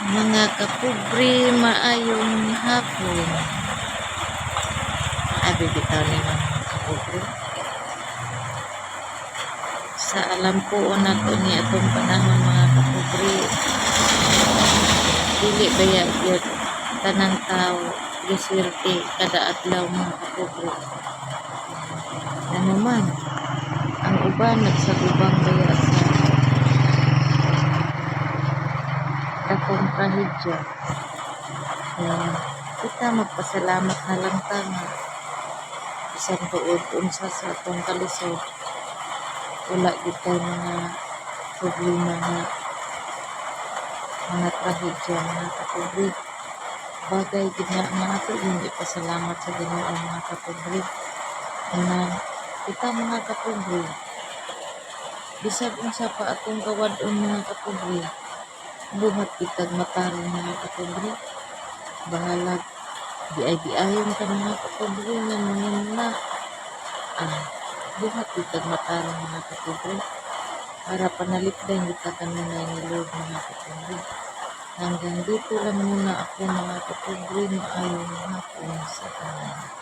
Mga kapobre, maayong hapon. Abi bitaw ni mga kapobre. Sa alam ko na to ni atong panahon mga kapobre. Dili baya gyud tanang tao giswerte kada adlaw mga kapobre. Ano man, ang uban nagsagubang baya sa dakong trahedya. Kita magpasalamat na lang ta nga isang tuod unsa sa atong kalisod wala gid kay mga problema nga mga trahedya mga kapobre. Bagay gid nga ato hindi pasalamat sa Ginoo mga kapobre. Kita mga kapobre, bisag unsa pa atong kawad-on mga kapobre, buhat kitag matarong mga kapobre. Bahalag di-ayon ka mga kapobre nga mga buhat kitag matarong mga kapobre. Para panalikdan kita kanunay ni Lord mga kapobre. Hanggang dito lang muna ako mga kapobre. Maayong hapon sa tanan.